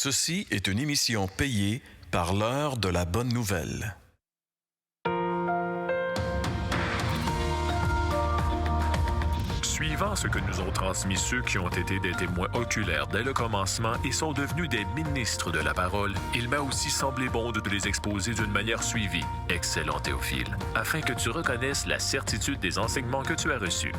Ceci est une émission payée par l'heure de la bonne nouvelle. Suivant ce que nous ont transmis ceux qui ont été des témoins oculaires dès le commencement et sont devenus des ministres de la parole, il m'a aussi semblé bon de les exposer d'une manière suivie, excellent Théophile, afin que tu reconnaisses la certitude des enseignements que tu as reçus.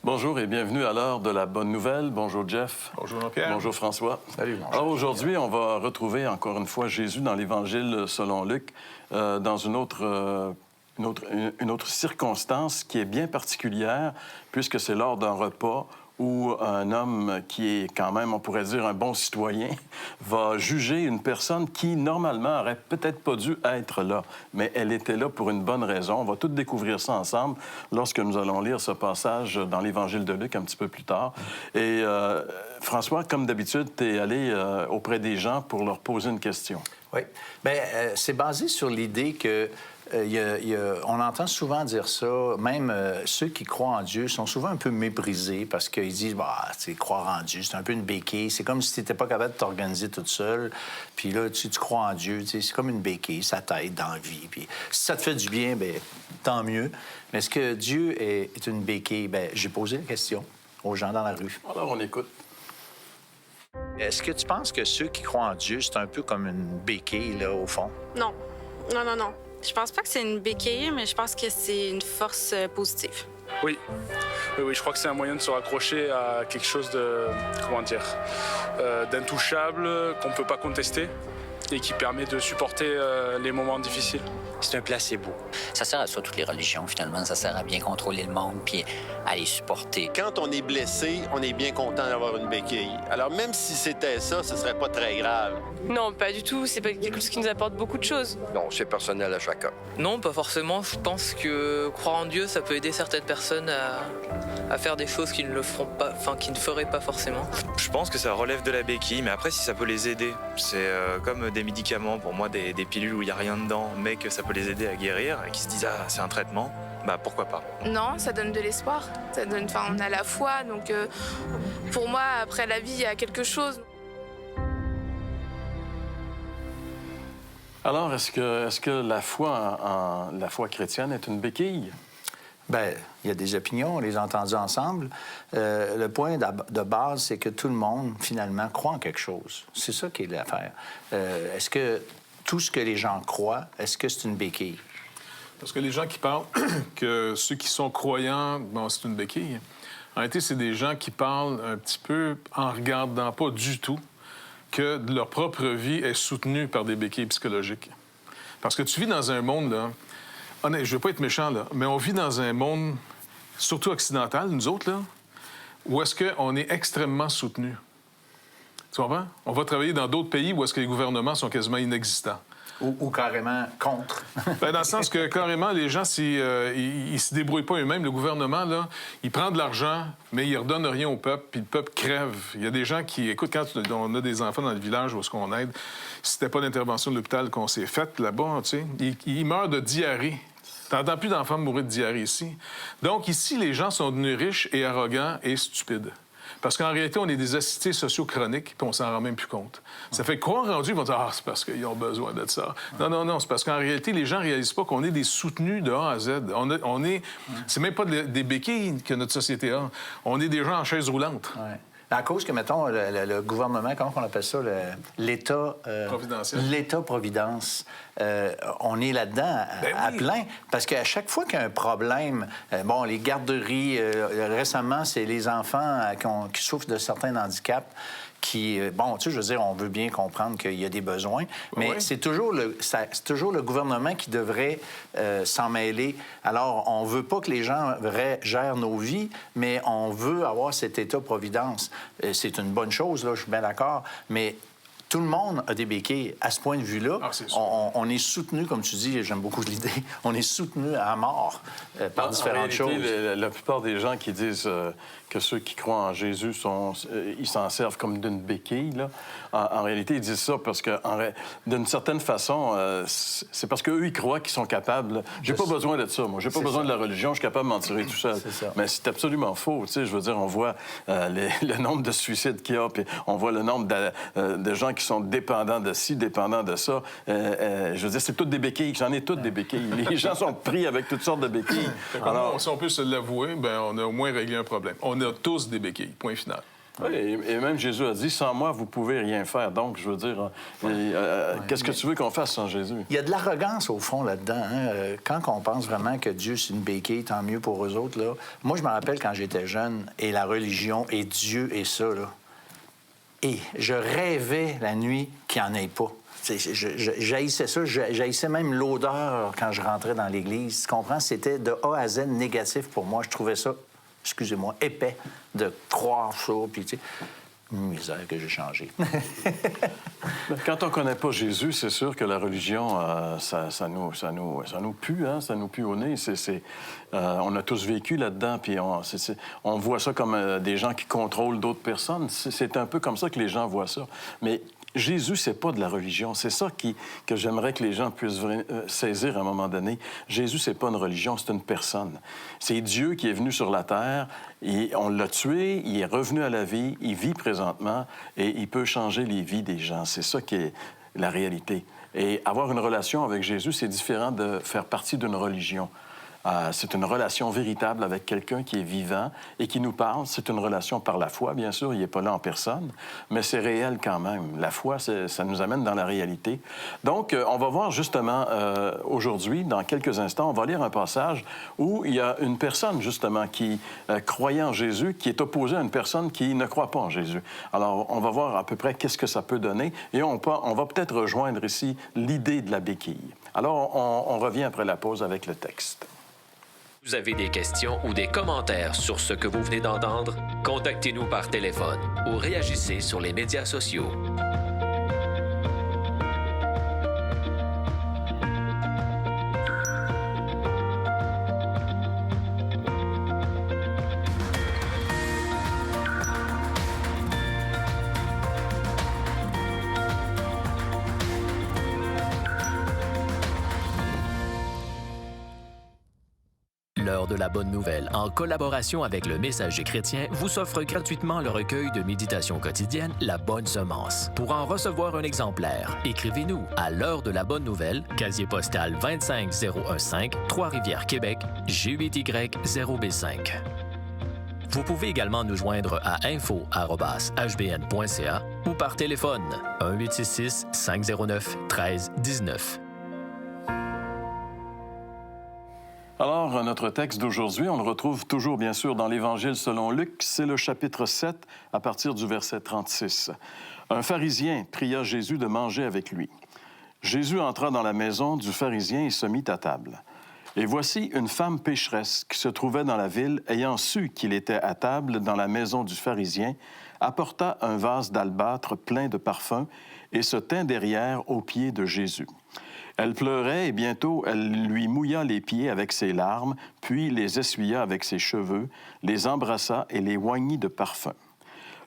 Bonjour et bienvenue à l'heure de la bonne nouvelle. Bonjour Jeff. Bonjour Jean-Pierre. Bonjour François. Salut. Bonjour. Alors aujourd'hui, on va retrouver encore une fois Jésus dans l'Évangile selon Luc dans une autre circonstance qui est bien particulière puisque c'est lors d'un repas où un homme qui est quand même, on pourrait dire, un bon citoyen, va juger une personne qui, normalement, aurait peut-être pas dû être là. Mais elle était là pour une bonne raison. On va tout découvrir ça ensemble lorsque nous allons lire ce passage dans l'Évangile de Luc un petit peu plus tard. Et François, comme d'habitude, tu es allé auprès des gens pour leur poser une question. Oui. Bien, c'est basé sur l'idée que on entend souvent dire ça, même ceux qui croient en Dieu sont souvent un peu méprisés parce qu'ils disent, bah, tu sais, croire en Dieu, c'est un peu une béquille. C'est comme si tu n'étais pas capable de t'organiser toute seule. Puis là, tu crois en Dieu, tu sais, c'est comme une béquille, ça t'aide dans la vie. Puis si ça te fait du bien, bien, tant mieux. Mais est-ce que Dieu est une béquille? Bien, j'ai posé la question aux gens dans la rue. Alors, on écoute. Est-ce que tu penses que ceux qui croient en Dieu, c'est un peu comme une béquille, là, au fond? Non. Non. Je pense pas que c'est une béquille, mais je pense que c'est une force positive. Oui, je crois que c'est un moyen de se raccrocher à quelque chose de, d'intouchable, qu'on ne peut pas contester et qui permet de supporter les moments difficiles. C'est un placebo. Ça sert à ça, toutes les religions, finalement. Ça sert à bien contrôler le monde puis à les supporter. Quand on est blessé, on est bien content d'avoir une béquille. Alors, même si c'était ça, ce serait pas très grave. Non, pas du tout. C'est pas quelque chose qui nous apporte beaucoup de choses. Non, c'est personnel à chacun. Non, pas forcément. Je pense que croire en Dieu, ça peut aider certaines personnes à faire des choses qu'ils ne le feront pas, enfin, qu'ils ne feraient pas forcément. Je pense que ça relève de la béquille, mais après, si ça peut les aider, c'est comme des médicaments, pour moi, des pilules où il n'y a rien dedans, mais que ça peut les aider à guérir et qui se disent « Ah, c'est un traitement », bah pourquoi pas. Non, ça donne de l'espoir. Ça donne, enfin, on a la foi, donc pour moi, après la vie, il y a quelque chose. Alors, est-ce que la foi chrétienne est une béquille? Bien, il y a des opinions, on les a entendues ensemble. Le point de base, c'est que tout le monde, finalement, croit en quelque chose. C'est ça qui est l'affaire. Est-ce que tout ce que les gens croient, est-ce que c'est une béquille? Parce que les gens qui parlent que ceux qui sont croyants, bon, c'est une béquille. En réalité, c'est des gens qui parlent un petit peu en regardant pas du tout que leur propre vie est soutenue par des béquilles psychologiques. Parce que tu vis dans un monde, là, honnêtement, je veux pas être méchant, là, mais on vit dans un monde, surtout occidental, nous autres, là, où est-ce qu'on est extrêmement soutenu. Tu comprends? On va travailler dans d'autres pays où est-ce que les gouvernements sont quasiment inexistants. Ou carrément contre. Bien, dans le sens que, carrément, les gens, ils se débrouillent pas eux-mêmes. Le gouvernement, là, il prend de l'argent, mais il redonne rien au peuple, puis le peuple crève. Il y a des gens qui... Écoute, quand on a des enfants dans le village où est-ce qu'on aide, si c'était pas l'intervention de l'hôpital qu'on s'est faite là-bas, tu sais, ils meurent de diarrhée. T'entends plus d'enfants mourir de diarrhée ici. Donc, ici, les gens sont devenus riches et arrogants et stupides. Parce qu'en réalité, on est des assistés sociaux chroniques, puis on s'en rend même plus compte. Ça fait que croire rendu, ils vont dire « Ah, c'est parce qu'ils ont besoin de ça. » Non, c'est parce qu'en réalité, les gens ne réalisent pas qu'on est des soutenus de A à Z. C'est même pas des béquilles que notre société a. On est des gens en chaise roulante. Ouais. À cause que, mettons, le gouvernement, comment on appelle ça, l'État... providentiel. L'État-providence, on est là-dedans à plein. Parce qu'à chaque fois qu'il y a un problème, bon, les garderies, récemment, c'est les enfants qui souffrent de certains handicaps bon, tu sais, je veux dire, on veut bien comprendre qu'il y a des besoins, mais c'est toujours le gouvernement qui devrait s'en mêler. Alors, on veut pas que les gens gèrent nos vies, mais on veut avoir cet État-providence. C'est une bonne chose, là, je suis bien d'accord, mais tout le monde a des béquilles. À ce point de vue-là, on est soutenu, comme tu dis, j'aime beaucoup l'idée, on est soutenu à mort par différentes choses. La plupart des gens qui disent que ceux qui croient en Jésus, ils s'en servent comme d'une béquille. Là. En réalité, ils disent ça parce que, d'une certaine façon, c'est parce qu'eux, ils croient qu'ils sont capables. J'ai pas besoin de ça, moi. J'ai pas besoin de la religion. Je suis capable de m'en tirer tout seul. Mais c'est absolument faux. Tu sais, je veux dire, on voit le nombre de suicides qu'il y a, puis on voit le nombre de gens qui sont dépendants de ci, dépendants de ça. Je veux dire, c'est toutes des béquilles. J'en ai toutes des béquilles. Les gens sont pris avec toutes sortes de béquilles. Alors, si on peut se l'avouer, ben on a au moins réglé un problème. On a tous des béquilles, point final. Oui, et même Jésus a dit, sans moi, vous pouvez rien faire. Donc, je veux dire, qu'est-ce que tu veux qu'on fasse sans Jésus? Il y a de l'arrogance, au fond, là-dedans. Hein? Quand on pense vraiment que Dieu, c'est une béquille, tant mieux pour eux autres. Là. Moi, je me rappelle quand j'étais jeune, et la religion, et Dieu, et ça, là. Et je rêvais la nuit qu'il n'y en ait pas. J'haïssais ça. J'haïssais même l'odeur quand je rentrais dans l'église. Tu comprends? C'était de A à Z négatif pour moi. Je trouvais ça, excusez-moi, épais de croire ça. Puis, tu sais, misère que j'ai changé. Quand on ne connaît pas Jésus, c'est sûr que la religion, ça nous pue, hein? Ça nous pue au nez. On a tous vécu là-dedans, puis on voit ça comme des gens qui contrôlent d'autres personnes. C'est un peu comme ça que les gens voient ça. Mais Jésus, c'est pas de la religion. C'est ça que j'aimerais que les gens puissent saisir à un moment donné. Jésus, c'est pas une religion, c'est une personne. C'est Dieu qui est venu sur la terre, on l'a tué, il est revenu à la vie, il vit présentement et il peut changer les vies des gens. C'est ça qui est la réalité. Et avoir une relation avec Jésus, c'est différent de faire partie d'une religion. C'est une relation véritable avec quelqu'un qui est vivant et qui nous parle. C'est une relation par la foi, bien sûr. Il n'est pas là en personne, mais c'est réel quand même. La foi, ça nous amène dans la réalité. Donc, on va voir justement aujourd'hui, dans quelques instants, on va lire un passage où il y a une personne, justement, qui croyait en Jésus, qui est opposée à une personne qui ne croit pas en Jésus. Alors, on va voir à peu près qu'est-ce que ça peut donner et on va peut-être rejoindre ici l'idée de la béquille. Alors, on revient après la pause avec le texte. Vous avez des questions ou des commentaires sur ce que vous venez d'entendre? Contactez-nous par téléphone ou réagissez sur les médias sociaux. L'heure de la bonne nouvelle, en collaboration avec le Messager chrétien, vous offre gratuitement le recueil de méditation quotidienne La Bonne Semence. Pour en recevoir un exemplaire, écrivez-nous à l'heure de la bonne nouvelle, casier postal 25015, Trois-Rivières, Québec, G8Y0B5. Vous pouvez également nous joindre à info@hbn.ca ou par téléphone 1-866-509-1319. Alors, notre texte d'aujourd'hui, on le retrouve toujours, bien sûr, dans l'Évangile selon Luc. C'est le chapitre 7, à partir du verset 36. Un pharisien pria Jésus de manger avec lui. Jésus entra dans la maison du pharisien et se mit à table. Et voici une femme pécheresse qui se trouvait dans la ville, ayant su qu'il était à table dans la maison du pharisien, apporta un vase d'albâtre plein de parfums et se tint derrière aux pieds de Jésus. Elle pleurait et bientôt elle lui mouilla les pieds avec ses larmes, puis les essuya avec ses cheveux, les embrassa et les oignit de parfum.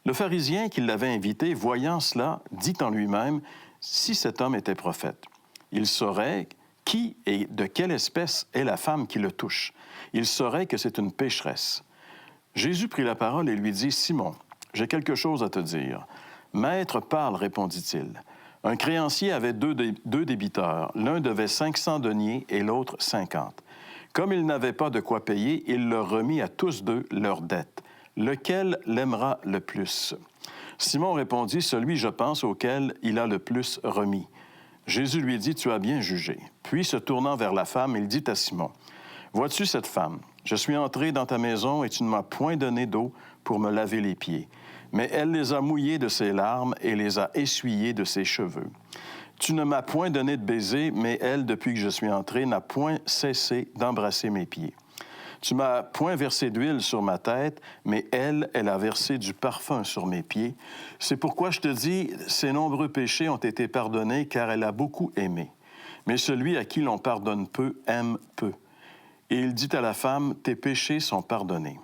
Le pharisien qui l'avait invité, voyant cela, dit en lui-même, « Si cet homme était prophète, il saurait qui et de quelle espèce est la femme qui le touche. Il saurait que c'est une pécheresse. » Jésus prit la parole et lui dit, « Simon, j'ai quelque chose à te dire. »« Maître, parle, répondit-il. » Un créancier avait deux débiteurs. L'un devait 500 deniers et l'autre 50. Comme il n'avait pas de quoi payer, il leur remit à tous deux leurs dettes. Lequel l'aimera le plus? Simon répondit, celui, je pense, auquel il a le plus remis. Jésus lui dit, tu as bien jugé. Puis, se tournant vers la femme, il dit à Simon, vois-tu cette femme? Je suis entré dans ta maison et tu ne m'as point donné d'eau pour me laver les pieds. Mais elle les a mouillés de ses larmes et les a essuyés de ses cheveux. Tu ne m'as point donné de baiser, mais elle, depuis que je suis entré, n'a point cessé d'embrasser mes pieds. Tu m'as point versé d'huile sur ma tête, mais elle a versé du parfum sur mes pieds. C'est pourquoi je te dis, ses nombreux péchés ont été pardonnés, car elle a beaucoup aimé. Mais celui à qui l'on pardonne peu, aime peu. Et il dit à la femme, tes péchés sont pardonnés.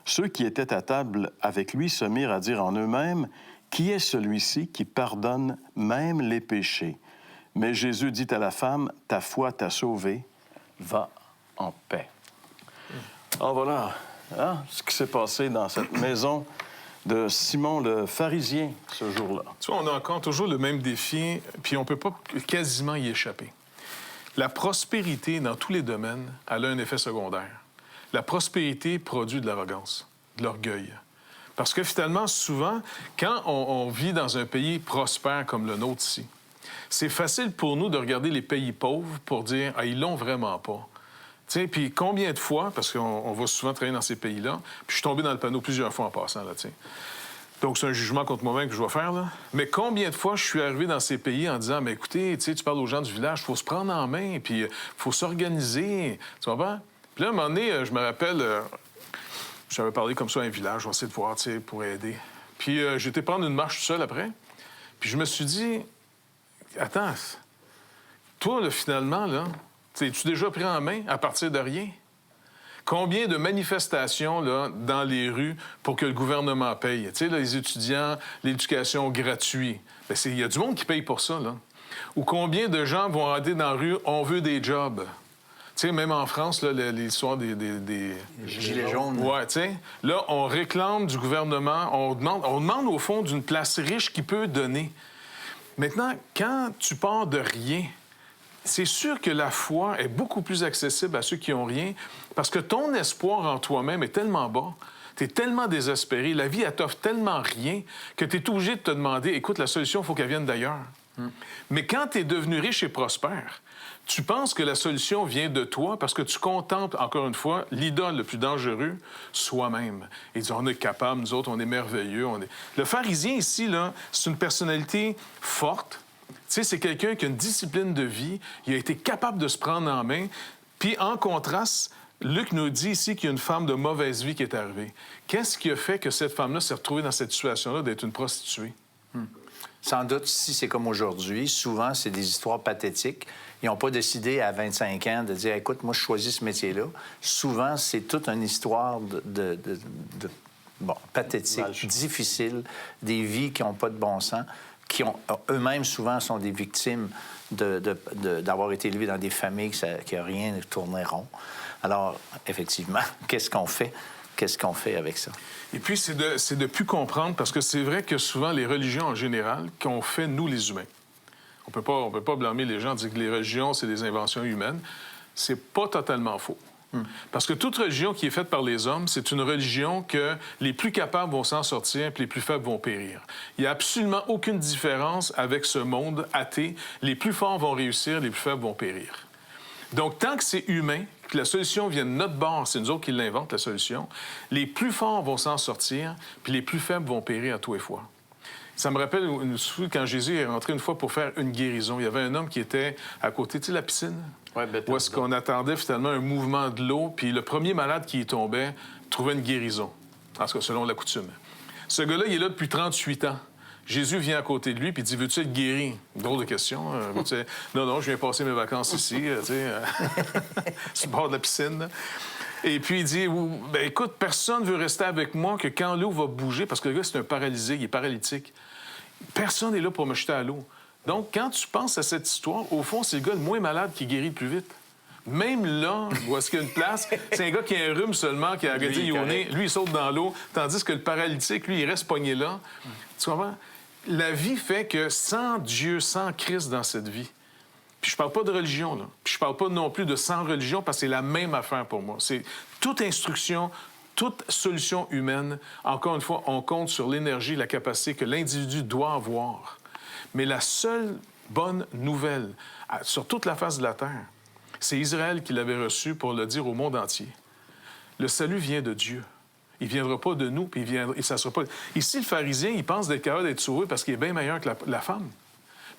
Ceux qui étaient à table avec lui se mirent à dire en eux-mêmes, « Qui est celui-ci qui pardonne même les péchés? » Mais Jésus dit à la femme, « Ta foi t'a sauvée, va en paix. » Ah, voilà ce qui s'est passé dans cette maison de Simon le pharisien ce jour-là. Tu vois, on a encore toujours le même défi, puis on ne peut pas quasiment y échapper. La prospérité, dans tous les domaines, elle a un effet secondaire. La prospérité produit de l'arrogance, de l'orgueil. Parce que finalement, souvent, quand on vit dans un pays prospère comme le nôtre ici, c'est facile pour nous de regarder les pays pauvres pour dire « Ah, ils l'ont vraiment pas ». Puis combien de fois, parce qu'on va souvent travailler dans ces pays-là, puis je suis tombé dans le panneau plusieurs fois en passant, là, t'sais. Donc c'est un jugement contre moi-même que je dois faire, là. Mais combien de fois je suis arrivé dans ces pays en disant « Mais écoutez, tu parles aux gens du village, il faut se prendre en main, puis il faut s'organiser. » Tu comprends? Puis là, à un moment donné, je me rappelle, j'avais parlé comme ça à un village, on va essayer de voir, pour aider. Puis j'étais prendre une marche tout seul après, puis je me suis dit « Attends, toi, là, finalement, là, t'es-tu déjà pris en main à partir de rien? Combien de manifestations là, dans les rues pour que le gouvernement paye? Tu sais, les étudiants, l'éducation gratuite. Bien, il y a du monde qui paye pour ça, là. Ou combien de gens vont aller dans la rue, on veut des jobs? Tu sais, même en France, là, l'histoire des Gilets jaunes. Oui, tu sais. Là, on réclame du gouvernement, on demande au fond d'une place riche qui peut donner. Maintenant, quand tu pars de rien, c'est sûr que la foi est beaucoup plus accessible à ceux qui n'ont rien parce que ton espoir en toi-même est tellement bas, tu es tellement désespéré, la vie, elle t'offre tellement rien que tu es obligé de te demander, écoute, la solution, il faut qu'elle vienne d'ailleurs. Mais quand tu es devenu riche et prospère, tu penses que la solution vient de toi parce que tu contemples, encore une fois, l'idole le plus dangereux, soi-même. Et tu dis, on est capable, nous autres, on est merveilleux. Le pharisien ici, là, c'est une personnalité forte. Tu sais, c'est quelqu'un qui a une discipline de vie, il a été capable de se prendre en main. Puis, en contraste, Luc nous dit ici qu'il y a une femme de mauvaise vie qui est arrivée. Qu'est-ce qui a fait que cette femme-là s'est retrouvée dans cette situation-là d'être une prostituée? Sans doute, si c'est comme aujourd'hui, souvent, c'est des histoires pathétiques. Ils n'ont pas décidé à 25 ans de dire « Écoute, moi, je choisis ce métier-là. » Souvent, c'est toute une histoire pathétique, difficile, des vies qui n'ont pas de bon sens, qui eux-mêmes, souvent, sont des victimes d'avoir été élevés dans des familles qui n'ont rien tourné rond. Alors, effectivement, qu'est-ce qu'on fait? Qu'est-ce qu'on fait avec ça? Et puis, c'est de plus comprendre, parce que c'est vrai que souvent, les religions en général, qu'on fait, nous, les humains. On peut pas blâmer les gens, dire que les religions, c'est des inventions humaines. C'est pas totalement faux. Parce que toute religion qui est faite par les hommes, c'est une religion que les plus capables vont s'en sortir puis les plus faibles vont périr. Il n'y a absolument aucune différence avec ce monde athée. Les plus forts vont réussir, les plus faibles vont périr. Donc, tant que c'est humain, que la solution vient de notre bord, c'est nous autres qui l'inventent, la solution, les plus forts vont s'en sortir puis les plus faibles vont périr à tous les fois. Ça me rappelle quand Jésus est rentré une fois pour faire une guérison. Il y avait un homme qui était à côté, tu sais, la piscine? Oui, où est-ce qu'on attendait finalement un mouvement de l'eau, puis le premier malade qui y tombait trouvait une guérison, en tout cas selon la coutume. Ce gars-là, il est là depuis 38 ans. Jésus vient à côté de lui, puis il dit « Veux-tu être guéri? » Drôle de question. Non, je viens passer mes vacances ici, tu sais, sur le bord de la piscine. Et puis il dit « Ben écoute, personne ne veut rester avec moi que quand l'eau va bouger, parce que le gars, c'est un paralysé, il est paralytique. Personne n'est là pour me jeter à l'eau. » Donc, quand tu penses à cette histoire, au fond, c'est le gars le moins malade qui guérit le plus vite. Même là, où est-ce qu'il y a une place, c'est un gars qui a un rhume seulement, qui a arrêté au nez, lui, il saute dans l'eau, tandis que le paralytique, lui, il reste pogné là. Tu comprends? La vie fait que sans Dieu, sans Christ dans cette vie, puis je parle pas de religion, là, puis je parle pas non plus de sans religion, parce que c'est la même affaire pour moi. C'est toute instruction, toute solution humaine. Encore une fois, on compte sur l'énergie, la capacité que l'individu doit avoir. Mais la seule bonne nouvelle sur toute la face de la terre, c'est Israël qui l'avait reçu pour le dire au monde entier. Le salut vient de Dieu. Il ne viendra pas de nous, puis ça sera pas... Ici, le pharisien, il pense d'être capable d'être sauvé parce qu'il est bien meilleur que la femme.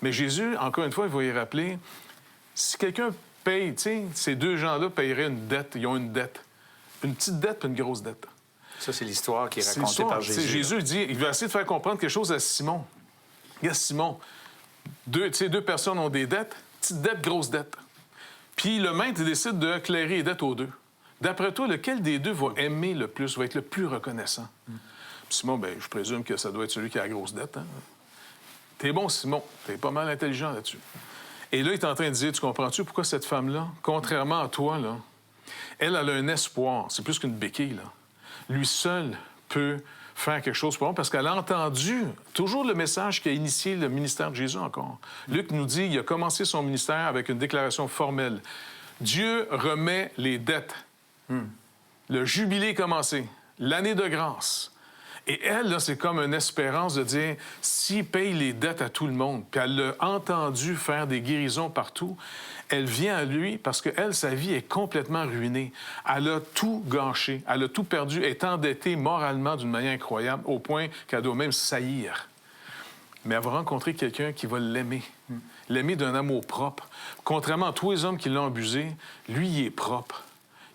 Mais Jésus, encore une fois, il va y rappeler, si quelqu'un paye, tu sais, ces deux gens-là paieraient une dette, ils ont une dette. Une petite dette puis une grosse dette. Ça, c'est l'histoire qui est racontée par Jésus. Jésus dit, il va essayer de faire comprendre quelque chose à Simon. Regarde, Simon, deux personnes ont des dettes, petite dette, grosse dette. Puis le maître décide de clairer les dettes aux deux. D'après toi, lequel des deux va aimer le plus, va être le plus reconnaissant? Simon, bien, je présume que ça doit être celui qui a la grosse dette. Hein? T'es bon, Simon. T'es pas mal intelligent là-dessus. Et là, il est en train de dire, tu comprends-tu pourquoi cette femme-là, contrairement à toi, là, elle a un espoir. C'est plus qu'une béquille, là. Lui seul peut faire quelque chose pour elle parce qu'elle a entendu toujours le message qui a initié le ministère de Jésus encore. Luc nous dit, il a commencé son ministère avec une déclaration formelle. Dieu remet les dettes. Le jubilé est commencé. L'année de grâce. Et elle, là, c'est comme une espérance de dire, s'il paye les dettes à tout le monde, puis elle l'a entendu faire des guérisons partout, elle vient à lui parce qu'elle, sa vie est complètement ruinée. Elle a tout gâché, elle a tout perdu, elle est endettée moralement d'une manière incroyable, au point qu'elle doit même saillir. Mais elle va rencontrer quelqu'un qui va l'aimer, l'aimer d'un amour propre. Contrairement à tous les hommes qui l'ont abusé, lui, il est propre,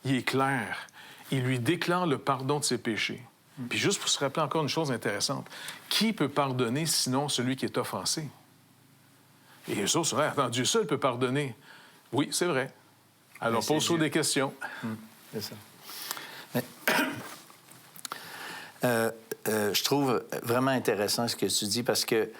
il est clair, il lui déclare le pardon de ses péchés. Puis juste pour se rappeler encore une chose intéressante, qui peut pardonner sinon celui qui est offensé? Et eux autres, c'est vrai, attends, Dieu seul peut pardonner. Oui, c'est vrai. Alors, pose-toi des questions. C'est ça. Mais, je trouve vraiment intéressant ce que tu dis parce que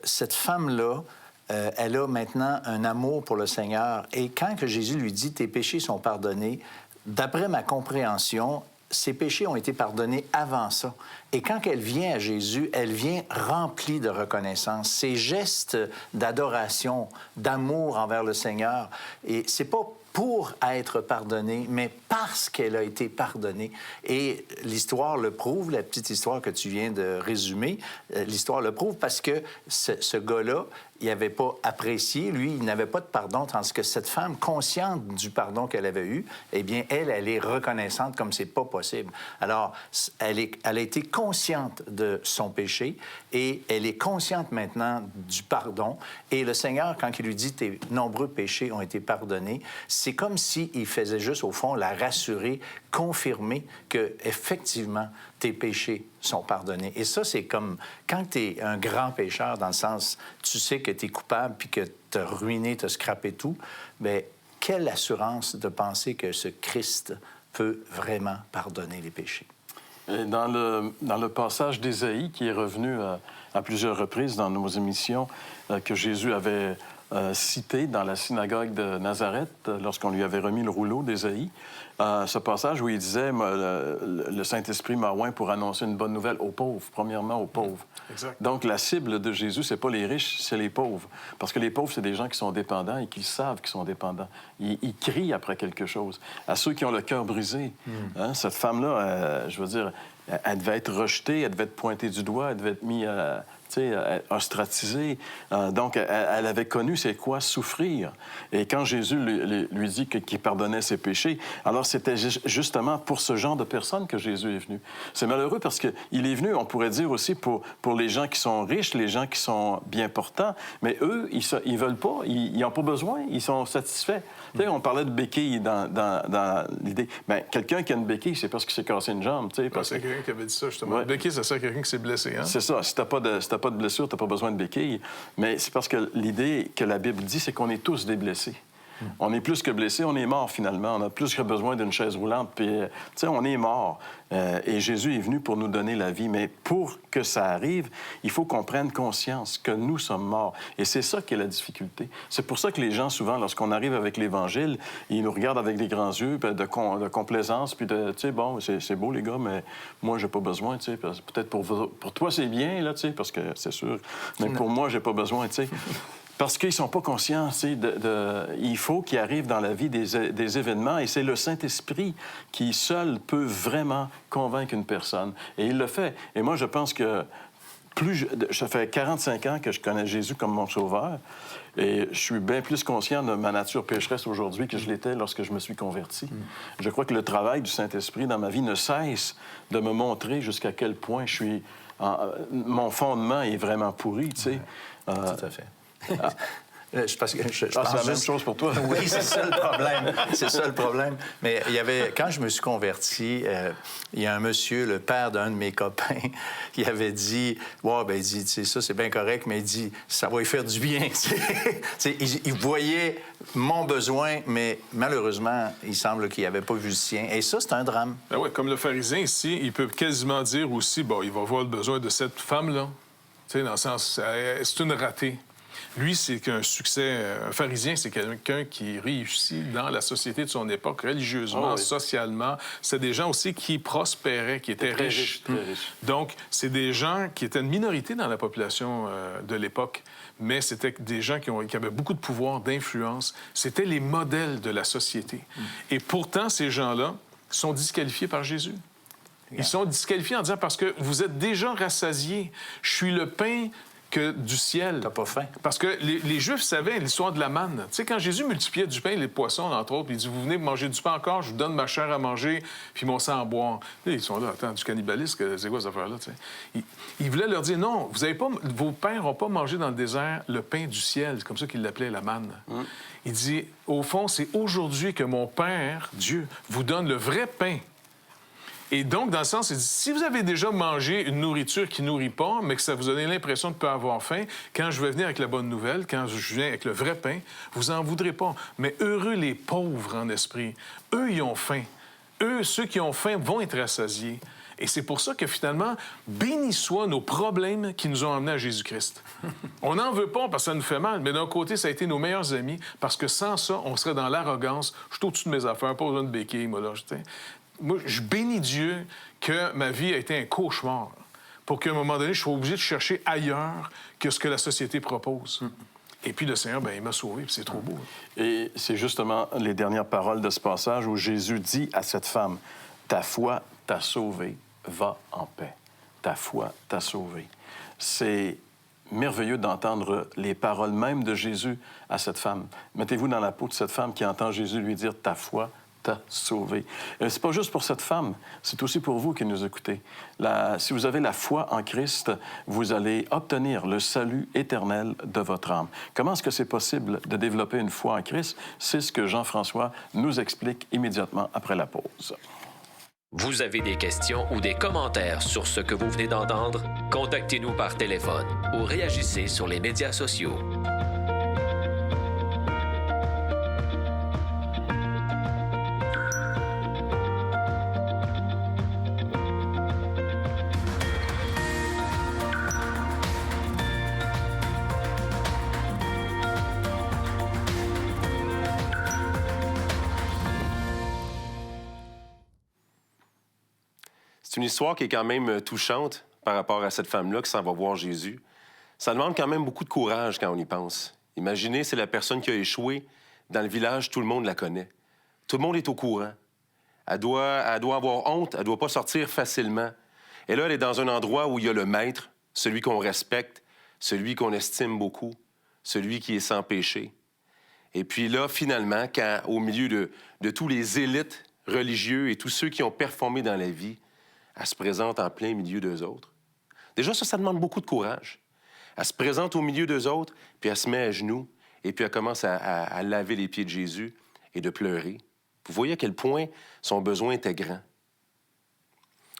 cette femme-là, elle a maintenant un amour pour le Seigneur. Et quand que Jésus lui dit « Tes péchés sont pardonnés », d'après ma compréhension, ses péchés ont été pardonnés avant ça. Et quand elle vient à Jésus, elle vient remplie de reconnaissance. Ses gestes d'adoration, d'amour envers le Seigneur, et c'est pas pour être pardonnée, mais parce qu'elle a été pardonnée. Et l'histoire le prouve, la petite histoire que tu viens de résumer, l'histoire le prouve parce que ce gars-là, il n'avait pas apprécié, lui, il n'avait pas de pardon, tandis que cette femme, consciente du pardon qu'elle avait eu, eh bien, elle est reconnaissante comme c'est pas possible. Alors, elle a été consciente de son péché et elle est consciente maintenant du pardon. Et le Seigneur, quand il lui dit « Tes nombreux péchés ont été pardonnés », c'est comme s'il faisait juste, au fond, la rassurer, confirmer que effectivement tes péchés sont pardonnés. Et ça, c'est comme quand tu es un grand pécheur, dans le sens, tu sais que tu es coupable puis que tu as ruiné, tu as scrappé tout, bien, quelle assurance de penser que ce Christ peut vraiment pardonner les péchés. Et dans le passage d'Ésaïe, qui est revenu à plusieurs reprises dans nos émissions, que Jésus avait cité dans la synagogue de Nazareth, lorsqu'on lui avait remis le rouleau d'Ésaïe, ce passage où il disait « Le Saint-Esprit m'a oint pour annoncer une bonne nouvelle aux pauvres, premièrement aux pauvres. » Donc, la cible de Jésus, c'est pas les riches, c'est les pauvres. Parce que les pauvres, c'est des gens qui sont dépendants et qui savent qu'ils sont dépendants. Ils crient après quelque chose. À ceux qui ont le cœur brisé. Hein, cette femme-là, je veux dire, elle devait être rejetée, elle devait être pointée du doigt, elle devait être mise ostracisée. Donc, elle avait connu c'est quoi souffrir. Et quand Jésus lui dit qu'il pardonnait ses péchés, alors c'était justement pour ce genre de personnes que Jésus est venu. C'est malheureux parce qu'il est venu, on pourrait dire aussi, pour les gens qui sont riches, les gens qui sont bien portants, mais eux, ils veulent pas, ils n'ont pas besoin, ils sont satisfaits. Tu sais, on parlait de béquille dans l'idée. Bien, quelqu'un qui a une béquille, c'est parce qu'il s'est cassé une jambe. C'est quelqu'un qui avait dit ça, justement. Ouais. Béquille, ça sert à quelqu'un qui s'est blessé. Hein? C'est ça. Si tu n'as pas de blessure, tu n'as pas besoin de béquille. Mais c'est parce que l'idée que la Bible dit, c'est qu'on est tous des blessés. On est plus que blessés, on est mort finalement. On a plus que besoin d'une chaise roulante. Puis, tu sais, on est mort. Et Jésus est venu pour nous donner la vie. Mais pour que ça arrive, il faut qu'on prenne conscience que nous sommes morts. Et c'est ça qui est la difficulté. C'est pour ça que les gens, souvent, lorsqu'on arrive avec l'Évangile, ils nous regardent avec des grands yeux de complaisance, puis de, tu sais, bon, c'est beau, les gars, mais moi, j'ai pas besoin, tu sais. Peut-être pour toi, c'est bien, là, tu sais, parce que c'est sûr. Mais pour moi, j'ai pas besoin, tu sais. Parce qu'ils ne sont pas conscients, il faut qu'il arrive dans la vie des événements, et c'est le Saint-Esprit qui seul peut vraiment convaincre une personne. Et il le fait. Et moi, je pense que ça fait 45 ans que je connais Jésus comme mon sauveur, et je suis bien plus conscient de ma nature pécheresse aujourd'hui que je l'étais lorsque je me suis converti. Je crois que le travail du Saint-Esprit dans ma vie ne cesse de me montrer jusqu'à quel point je suis... mon fondement est vraiment pourri, tu sais. Tout à fait. Parce que je c'est pense la même chose pour toi. Oui, c'est ça le problème. C'est ça le problème. Mais quand je me suis converti, il y a un monsieur, le père d'un de mes copains, qui avait dit, ouais, ben il dit, tu sais, ça c'est bien correct, mais il dit, ça va lui faire du bien. Il voyait mon besoin, mais malheureusement, il semble qu'il n'avait pas vu le sien. Et ça, c'est un drame. Ben oui, comme le pharisien ici, il peut quasiment dire aussi, bon, il va voir le besoin de cette femme-là. Tu sais, dans le sens, c'est une ratée. Lui, c'est qu'un succès. Un pharisien, c'est quelqu'un qui réussit dans la société de son époque, religieusement, socialement. C'est des gens aussi qui prospéraient, qui étaient riches. Très riches. Donc, c'est des gens qui étaient une minorité dans la population de l'époque, mais c'était des gens qui avaient beaucoup de pouvoir, d'influence. C'était les modèles de la société. Et pourtant, ces gens-là sont disqualifiés par Jésus. Ils sont disqualifiés en disant, parce que vous êtes déjà rassasiés. Je suis le pain du ciel. T'as pas faim. Parce que les Juifs savaient l'histoire de la manne. Tu sais, quand Jésus multipliait du pain et les poissons, entre autres, puis il dit, vous venez manger du pain encore, je vous donne ma chair à manger, puis mon sang à boire. Là, ils sont là, attends, du cannibalisme, c'est quoi cette affaire-là? Tu sais? Il voulait leur dire, non, vos pères n'ont pas mangé dans le désert le pain du ciel. C'est comme ça qu'il l'appelait, la manne. Il dit, au fond, c'est aujourd'hui que mon Père, Dieu, vous donne le vrai pain. Et donc, dans le sens, il dit, si vous avez déjà mangé une nourriture qui ne nourrit pas, mais que ça vous donne l'impression de ne pas avoir faim, quand je vais venir avec la bonne nouvelle, quand je viens avec le vrai pain, vous n'en voudrez pas. Mais heureux les pauvres en esprit. Eux, ils ont faim. Eux, ceux qui ont faim, vont être rassasiés. Et c'est pour ça que, finalement, bénis soient nos problèmes qui nous ont emmenés à Jésus-Christ. On n'en veut pas parce que ça nous fait mal, mais d'un côté, ça a été nos meilleurs amis, parce que sans ça, on serait dans l'arrogance. Je suis au-dessus de mes affaires, pas besoin de béquille, moi, là. Moi, je bénis Dieu que ma vie a été un cauchemar pour qu'à un moment donné, je sois obligé de chercher ailleurs que ce que la société propose. Et puis le Seigneur, bien, il m'a sauvé, puis c'est trop beau. Et c'est justement les dernières paroles de ce passage où Jésus dit à cette femme, « Ta foi t'a sauvé, va en paix. Ta foi t'a sauvé. » C'est merveilleux d'entendre les paroles même de Jésus à cette femme. Mettez-vous dans la peau de cette femme qui entend Jésus lui dire, « Ta foi t'a sauvé. » C'est pas juste pour cette femme, c'est aussi pour vous qui nous écoutez. Si vous avez la foi en Christ, vous allez obtenir le salut éternel de votre âme. Comment est-ce que c'est possible de développer une foi en Christ? C'est ce que Jean-François nous explique immédiatement après la pause. Vous avez des questions ou des commentaires sur ce que vous venez d'entendre? Contactez-nous par téléphone ou réagissez sur les médias sociaux. C'est une histoire qui est quand même touchante par rapport à cette femme-là qui s'en va voir Jésus. Ça demande quand même beaucoup de courage quand on y pense. Imaginez, c'est la personne qui a échoué. Dans le village, tout le monde la connaît. Tout le monde est au courant. Elle doit avoir honte, elle ne doit pas sortir facilement. Et là, elle est dans un endroit où il y a le maître, celui qu'on respecte, celui qu'on estime beaucoup, celui qui est sans péché. Et puis là, finalement, au milieu de tous les élites religieux et tous ceux qui ont performé dans la vie, elle se présente en plein milieu d'eux autres. Déjà, ça demande beaucoup de courage. Elle se présente au milieu d'eux autres, puis elle se met à genoux, et puis elle commence à laver les pieds de Jésus et de pleurer. Vous voyez à quel point son besoin était grand.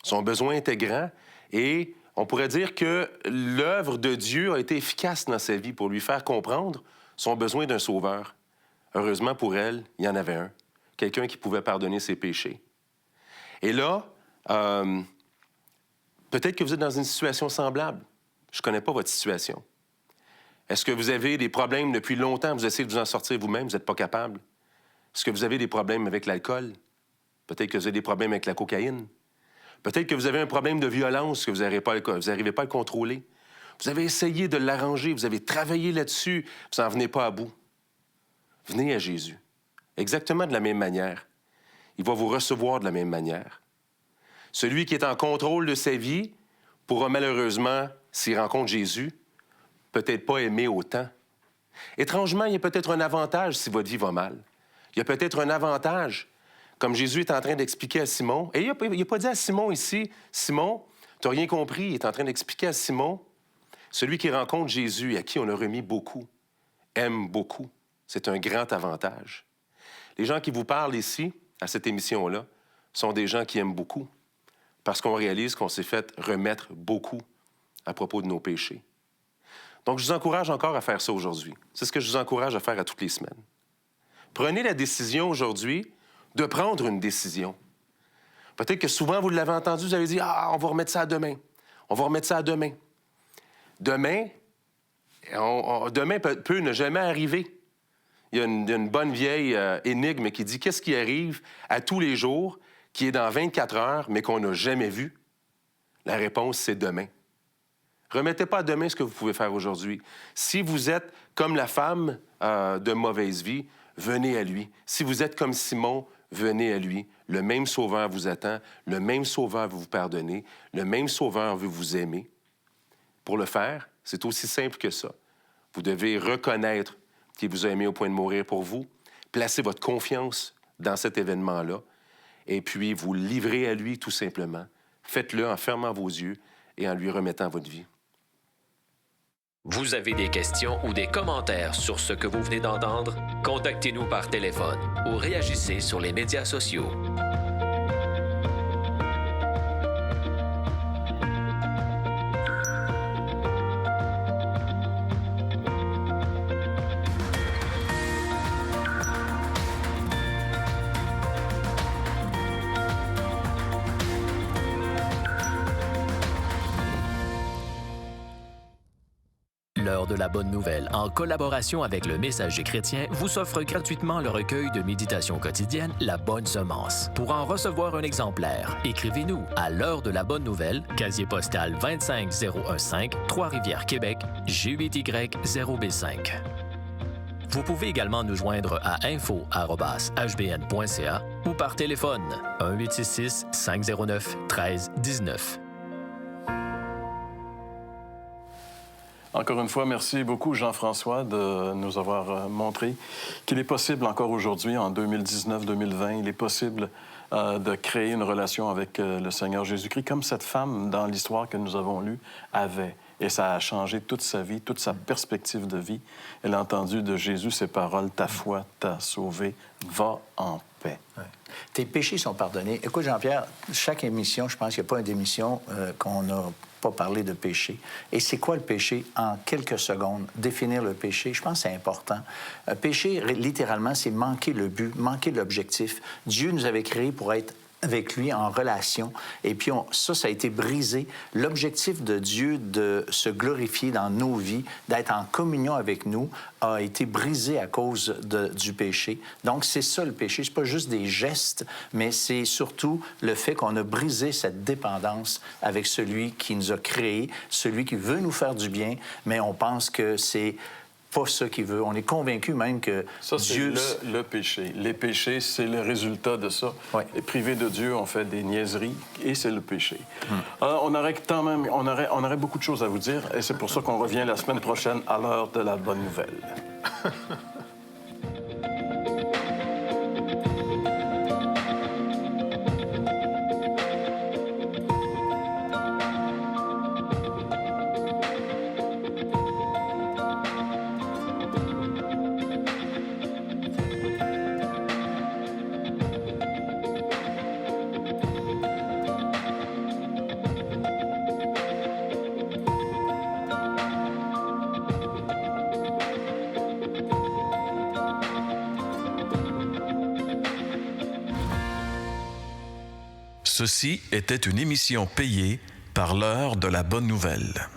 Son besoin était grand, et on pourrait dire que l'œuvre de Dieu a été efficace dans sa vie pour lui faire comprendre son besoin d'un sauveur. Heureusement pour elle, il y en avait un, quelqu'un qui pouvait pardonner ses péchés. Et là, peut-être que vous êtes dans une situation semblable. Je ne connais pas votre situation. Est-ce que vous avez des problèmes depuis longtemps? Vous essayez de vous en sortir vous-même, vous n'êtes pas capable? Est-ce que vous avez des problèmes avec l'alcool? Peut-être que vous avez des problèmes avec la cocaïne. Peut-être que vous avez un problème de violence que vous n'arrivez pas à le contrôler. Vous avez essayé de l'arranger, vous avez travaillé là-dessus, vous n'en venez pas à bout. Venez à Jésus. Exactement de la même manière. Il va vous recevoir de la même manière. Celui qui est en contrôle de sa vie pourra malheureusement, s'il rencontre Jésus, peut-être pas aimer autant. Étrangement, il y a peut-être un avantage si votre vie va mal. Il y a peut-être un avantage, comme Jésus est en train d'expliquer à Simon. Et il n'a pas dit à Simon ici, « Simon, tu n'as rien compris. » Il est en train d'expliquer à Simon, celui qui rencontre Jésus et à qui on a remis beaucoup, aime beaucoup. C'est un grand avantage. Les gens qui vous parlent ici, à cette émission-là, sont des gens qui aiment beaucoup parce qu'on réalise qu'on s'est fait remettre beaucoup à propos de nos péchés. Donc, je vous encourage encore à faire ça aujourd'hui. C'est ce que je vous encourage à faire à toutes les semaines. Prenez la décision aujourd'hui de prendre une décision. Peut-être que souvent, vous l'avez entendu, vous avez dit « Ah, on va remettre ça à demain. On va remettre ça à demain. » Demain, demain peut ne jamais arriver. Il y a une bonne vieille énigme qui dit « Qu'est-ce qui arrive à tous les jours, qui est dans 24 heures, mais qu'on n'a jamais vu? » La réponse, c'est demain. Remettez pas à demain ce que vous pouvez faire aujourd'hui. Si vous êtes comme la femme de mauvaise vie, venez à lui. Si vous êtes comme Simon, venez à lui. Le même Sauveur vous attend, le même Sauveur veut vous pardonner, le même Sauveur veut vous aimer. Pour le faire, c'est aussi simple que ça. Vous devez reconnaître qu'il vous a aimé au point de mourir pour vous, placer votre confiance dans cet événement-là, et puis vous livrer à lui tout simplement. Faites-le en fermant vos yeux et en lui remettant votre vie. Vous avez des questions ou des commentaires sur ce que vous venez d'entendre? Contactez-nous par téléphone ou réagissez sur les médias sociaux. L'heure de la bonne nouvelle, en collaboration avec le Messager chrétien, vous offre gratuitement le recueil de méditation quotidienne La Bonne Semence. Pour en recevoir un exemplaire, écrivez-nous à l'heure de la bonne nouvelle, casier postal 25015, Trois-Rivières, Québec, G8Y0B5. Vous pouvez également nous joindre à info@hbn.ca ou par téléphone 1-866-509-1319. Encore une fois, merci beaucoup, Jean-François, de nous avoir montré qu'il est possible encore aujourd'hui, en 2019-2020, il est possible de créer une relation avec le Seigneur Jésus-Christ, comme cette femme dans l'histoire que nous avons lue avait. Et ça a changé toute sa vie, toute sa perspective de vie. Elle a entendu de Jésus ces paroles, « Ta foi t'a sauvé, va en paix. » Ouais. Tes péchés sont pardonnés. Écoute, Jean-Pierre, chaque émission, je pense qu'il n'y a pas une émission qu'on n'a pas parlé de péché. Et c'est quoi le péché? En quelques secondes, définir le péché, je pense que c'est important. Péché, littéralement, c'est manquer le but, manquer l'objectif. Dieu nous avait créés pour être avec lui en relation. Et puis, ça a été brisé. L'objectif de Dieu de se glorifier dans nos vies, d'être en communion avec nous, a été brisé à cause du péché. Donc, c'est ça le péché. C'est pas juste des gestes, mais c'est surtout le fait qu'on a brisé cette dépendance avec celui qui nous a créés, celui qui veut nous faire du bien, mais on pense que c'est pas ça qu'il veut. On est convaincu même que ça, Dieu... c'est le péché. Les péchés, c'est le résultat de ça. Ouais. Et privés de Dieu, on fait des niaiseries et c'est le péché. On aurait quand même, on aurait beaucoup de choses à vous dire et c'est pour ça qu'on revient la semaine prochaine à l'heure de la bonne nouvelle. Ceci était une émission payée par l'heure de la bonne nouvelle.